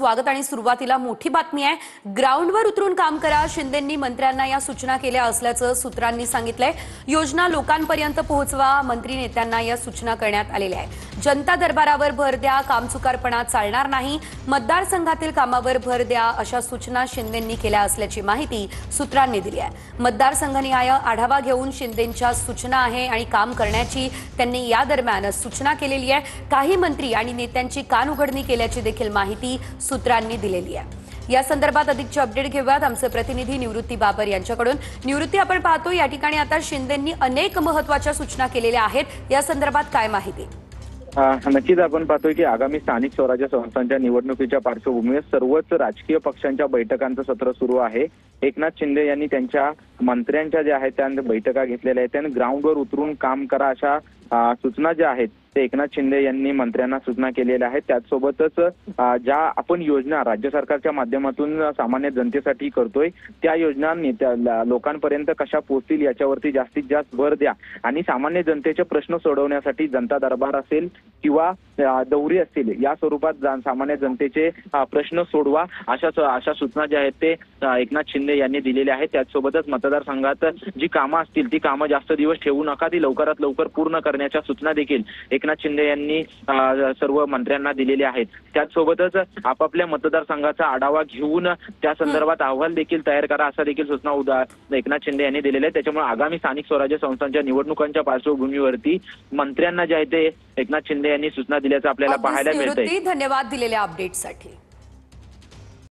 स्वागत आणि सुरुवातीला मोठी बातमी आहे। ग्राउंडवर उतरून काम करा, शिंदेंनी मंत्र्यांना या सूचना केल्या असल्याचं सूत्रांनी सांगितलंय। योजना लोकांपर्यंत पोहोचवा, मंत्री नेत्यांना या सूचना करण्यात आलेल्या आहेत। जनता दरबारावर भर द्या, कामचुकारपणा चालणार नाही, मतदारसंघातील कामावर भर द्या, अशा सूचना शिंदेंनी केल्या असल्याची माहिती सूत्रांनी दिली आहे। मतदारसंघनिहाय आढावा घेऊन शिंदेंच्या सूचना आहे आणि काम करण्याची त्यांनी या दरम्यान सूचना केलेली आहे। काही मंत्री आणि नेत्यांची कानउघडणी केल्याची देखील माहिती सूत्रांनी दिलेली आहे। या संदर्भात अधिकची अपडेट घेऊयात आमचे प्रतिनिधी निवृत्ती बाबर यांच्याकडून। निवृत्ती, आपण पाहतो या ठिकाणी आता शिंदेंनी अनेक महत्त्वाच्या सूचना केलेल्या आहेत, या संदर्भात काय माहिती? नक्कीच आपण पाहतोय की आगामी स्थानिक स्वराज्य संस्थांच्या निवडणुकीच्या पार्श्वभूमीवर सर्वच राजकीय पक्षांच्या बैठकांचं सत्र सुरू आहे। एकनाथ शिंदे यांनी त्यांच्या मंत्र्यांच्या ज्या आहेत त्या बैठका घेतलेल्या आहेत, त्यांनी ग्राउंडवर उतरून काम करा अशा सूचना ज्या आहेत ते एकनाथ शिंदे यांनी मंत्र्यांना सूचना केलेल्या आहेत। त्याचसोबतच ज्या आपण योजना राज्य सरकारच्या माध्यमातून सामान्य जनतेसाठी करतोय त्या योजना लोकांपर्यंत कशा पोहोचतील याच्यावरती जास्तीत जास्त भर द्या आणि सामान्य जनतेचे प्रश्न सोडवण्यासाठी जनता दरबार असेल किंवा दौरे असतील या स्वरूपात सामान्य जनतेचे प्रश्न सोडवा अशा सूचना ज्या आहेत ते एकनाथ शिंदे यांनी दिलेल्या आहेत। त्याचसोबतच मतदारसंघात जी कामं असतील ती कामं जास्त दिवस ठेवू नका, ती लवकरात लवकर पूर्ण करण्याच्या सूचना देखील एकनाथ शिंदे यांनी सर्व मंत्र्यांना दिलेल्या आहेत। त्याचसोबतच आपापल्या मतदारसंघाचा आढावा घेऊन त्या संदर्भात अहवाल देखील तयार करा असा देखील सूचना एकनाथ शिंदे यांनी दिलेल्या आहेत। त्याच्यामुळे आगामी स्थानिक स्वराज्य संस्थांच्या निवडणुकांच्या पार्श्वभूमीवरती मंत्र्यांना जे आहे ते एकनाथ शिंदे यांनी सूचना दिल्याचं आपल्याला पाहायला मिळतंय। धन्यवाद दिलेल्या अपडेटसाठी।